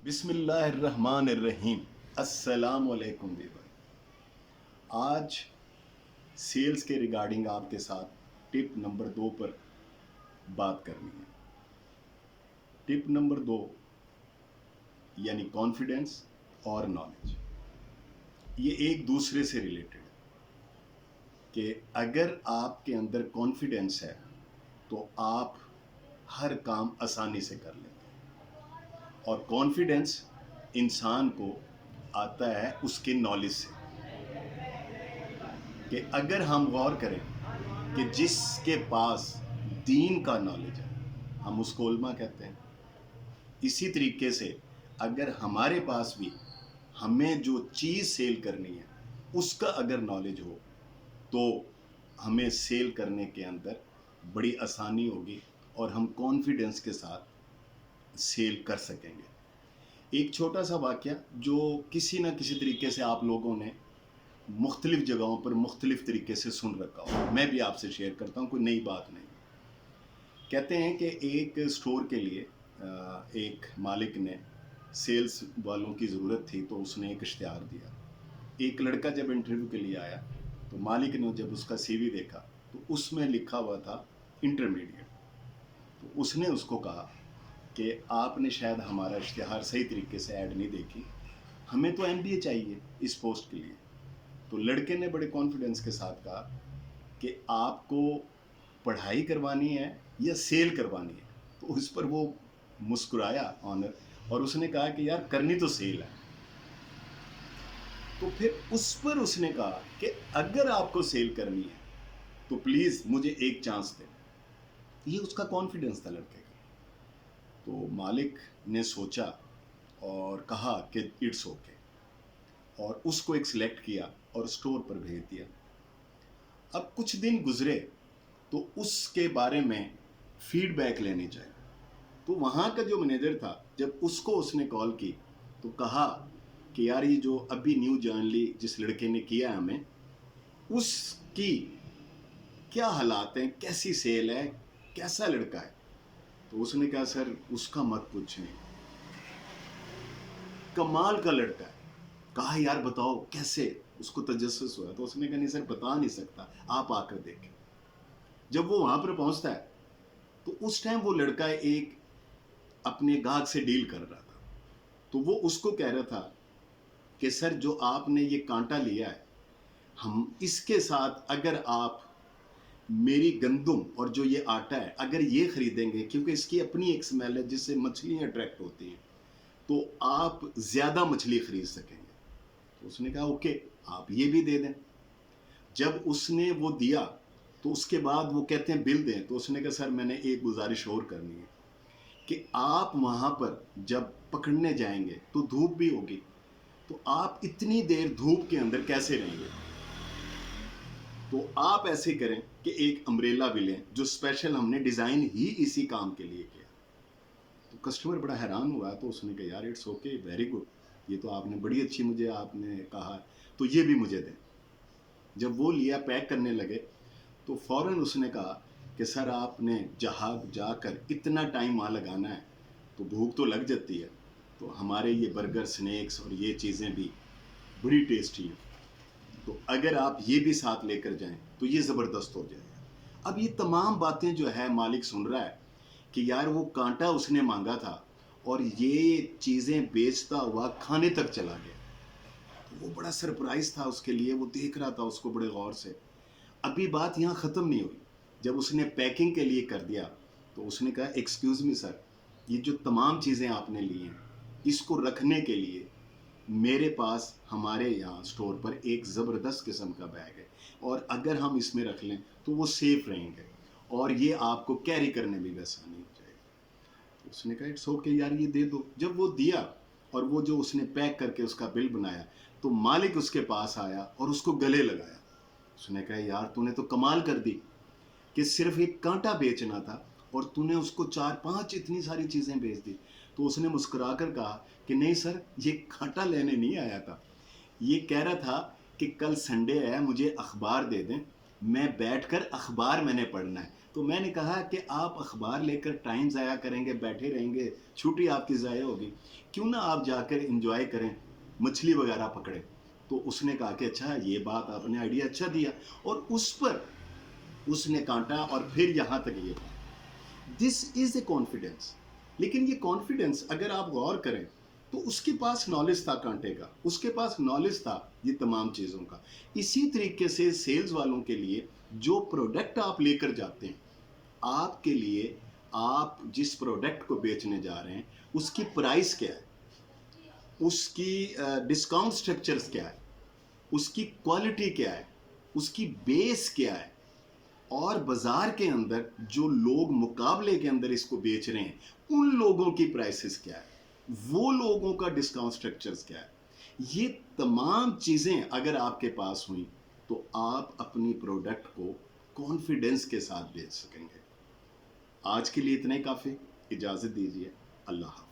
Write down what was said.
بسم اللہ الرحمن الرحیم۔ السلام علیکم ویور۔ آج سیلز کے ریگارڈنگ آپ کے ساتھ ٹپ نمبر 2 پر بات کرنی ہے۔ ٹپ نمبر 2 یعنی کانفیڈنس اور نالج، یہ ایک دوسرے سے ریلیٹڈ ہے کہ اگر آپ کے اندر کانفیڈنس ہے تو آپ ہر کام آسانی سے کر لیتے ہیں، اور کانفیڈنس انسان کو آتا ہے اس کے نالج سے۔ کہ اگر ہم غور کریں کہ جس کے پاس دین کا نالج ہے ہم اس کو علماء کہتے ہیں، اسی طریقے سے اگر ہمارے پاس بھی ہمیں جو چیز سیل کرنی ہے اس کا اگر نالج ہو تو ہمیں سیل کرنے کے اندر بڑی آسانی ہوگی اور ہم کانفیڈنس کے ساتھ سیل کر سکیں گے۔ ایک چھوٹا سا واقعہ جو کسی نہ کسی طریقے سے آپ لوگوں نے مختلف جگہوں پر مختلف طریقے سے سن رکھا ہو، میں بھی آپ سے شیئر کرتا ہوں، کوئی نئی بات نہیں۔ کہتے ہیں کہ ایک سٹور کے لیے ایک مالک نے سیلز والوں کی ضرورت تھی تو اس نے ایک اشتہار دیا۔ ایک لڑکا جب انٹرویو کے لیے آیا تو مالک نے جب اس کا سی وی دیکھا تو اس میں لکھا ہوا تھا انٹرمیڈیٹ۔ تو اس نے اس کو کہا کہ آپ نے شاید ہمارا اشتہار صحیح طریقے سے ایڈ نہیں دیکھی، ہمیں تو ایم بی اے چاہیے اس پوسٹ کے لیے۔ تو لڑکے نے بڑے کانفیڈنس کے ساتھ کہا کہ آپ کو پڑھائی کروانی ہے یا سیل کروانی ہے؟ تو اس پر وہ مسکرایا آنر، اور اس نے کہا کہ یار کرنی تو سیل ہے۔ تو پھر اس پر اس نے کہا کہ اگر آپ کو سیل کرنی ہے تو پلیز مجھے ایک چانس دیں۔ یہ اس کا کانفیڈنس تھا لڑکے کا۔ تو مالک نے سوچا اور کہا کہ اٹس اوکے، اور اس کو ایک سلیکٹ کیا اور اسٹور پر بھیج دیا۔ اب کچھ دن گزرے تو اس کے بارے میں فیڈ بیک لینی چاہیے۔ تو وہاں کا جو مینیجر تھا جب اس کو اس نے کال کی تو کہا کہ یار یہ جو ابھی نیو جان لی جس لڑکے نے کیا ہمیں، اس کی کیا حالات ہیں، کیسی سیل ہے، کیسا لڑکا ہے؟ تو اس نے کہا سر اس کا مت پوچھیں، کمال کا لڑکا ہے۔ کہا یار بتاؤ کیسے؟ اس کو تجسس ہوا تو اس نے کہا نہیں سر بتا نہیں سکتا، آپ آ کر دیکھیں۔ جب وہ وہاں پر پہنچتا ہے تو اس ٹائم وہ لڑکا ایک اپنے گاہک سے ڈیل کر رہا تھا، تو وہ اس کو کہہ رہا تھا کہ سر جو آپ نے یہ کانٹا لیا ہے، ہم اس کے ساتھ اگر آپ میری گندم اور جو یہ آٹا ہے اگر یہ خریدیں گے، کیونکہ اس کی اپنی ایک سمیل ہے جس سے مچھلیاں اٹریکٹ ہوتی ہیں، تو آپ زیادہ مچھلی خرید سکیں گے۔ تو اس نے کہا اوکے آپ یہ بھی دے دیں۔ جب اس نے وہ دیا تو اس کے بعد وہ کہتے ہیں بل دیں، تو اس نے کہا سر میں نے ایک گزارش اور کرنی ہے کہ آپ وہاں پر جب پکڑنے جائیں گے تو دھوپ بھی ہوگی، تو آپ اتنی دیر دھوپ کے اندر کیسے رہیں گے؟ تو آپ ایسے کریں کہ ایک امبریلا بھی لیں جو اسپیشل ہم نے ڈیزائن ہی اسی کام کے لیے کیا۔ تو کسٹمر بڑا حیران ہوا، تو اس نے کہا یار اٹس اوکے ویری گڈ، یہ تو آپ نے بڑی اچھی مجھے آپ نے کہا، تو یہ بھی مجھے دیں۔ جب وہ لیا پیک کرنے لگے تو فوراً اس نے کہا کہ سر آپ نے جہاں جا کر اتنا ٹائم وہاں لگانا ہے تو بھوک تو لگ جاتی ہے، تو ہمارے یہ برگر سنیکس اور یہ چیزیں بھی بڑی ٹیسٹی ہیں، تو اگر آپ یہ بھی ساتھ لے کر جائیں تو یہ زبردست ہو جائے گا۔ اب یہ تمام باتیں جو ہے مالک سن رہا ہے کہ یار وہ کانٹا اس نے مانگا تھا اور یہ چیزیں بیچتا ہوا کھانے تک چلا گیا۔ وہ بڑا سرپرائز تھا اس کے لیے، وہ دیکھ رہا تھا اس کو بڑے غور سے۔ ابھی بات یہاں ختم نہیں ہوئی، جب اس نے پیکنگ کے لیے کر دیا تو اس نے کہا ایکسکیوز می سر، یہ جو تمام چیزیں آپ نے لی ہیں اس کو رکھنے کے لیے میرے پاس ہمارے یہاں سٹور پر ایک زبردست قسم کا بیگ ہے، اور اگر ہم اس میں رکھ لیں تو وہ سیف رہیں گے اور یہ آپ کو کیری کرنے میں بھی آسانی ہو جائے گی۔ اس نے کہا اٹس اوکے یار یہ دے دو۔ جب وہ دیا اور وہ جو اس نے پیک کر کے اس کا بل بنایا تو مالک اس کے پاس آیا اور اس کو گلے لگایا۔ اس نے کہا یار تو نے تو کمال کر دی کہ صرف ایک کانٹا بیچنا تھا اور تو نے اس کو 4-5 اتنی ساری چیزیں بیچ دی۔ تو اس نے مسکرا کر کہا کہ نہیں سر یہ کانٹا لینے نہیں آیا تھا، یہ کہہ رہا تھا کہ کل سنڈے ہے مجھے اخبار دے دیں، میں بیٹھ کر اخبار میں نے پڑھنا ہے، تو میں نے کہا کہ آپ اخبار لے کر ٹائم ضائع کریں گے، بیٹھے رہیں گے، چھٹی آپ کی ضائع ہوگی، کیوں نہ آپ جا کر انجوائے کریں، مچھلی وغیرہ پکڑیں۔ تو اس نے کہا کہ اچھا یہ بات آپ نے آئیڈیا اچھا دیا، اور اس پر اس نے کانٹا، اور پھر یہاں تک یہ بات، دس از اے کانفیڈینس۔ لیکن یہ کانفیڈینس اگر آپ غور کریں تو اس کے پاس نالج تھا کانٹے کا، اس کے پاس نالج تھا یہ تمام چیزوں کا۔ اسی طریقے سے سیلز والوں کے لیے جو پروڈکٹ آپ لے کر جاتے ہیں، آپ کے لیے آپ جس پروڈکٹ کو بیچنے جا رہے ہیں اس کی پرائس کیا ہے، اس کی ڈسکاؤنٹ سٹرکچرز کیا ہے، اس کی کوالٹی کیا ہے، اس کی بیس کیا ہے، اور بازار کے اندر جو لوگ مقابلے کے اندر اس کو بیچ رہے ہیں ان لوگوں کی پرائسز کیا ہے، وہ لوگوں کا ڈسکاؤنٹ سٹرکچرز کیا ہے۔ یہ تمام چیزیں اگر آپ کے پاس ہوئیں تو آپ اپنی پروڈکٹ کو کانفیڈنس کے ساتھ بیچ سکیں گے۔ آج کے لیے اتنا ہی کافی، اجازت دیجیے، اللہ حافظ۔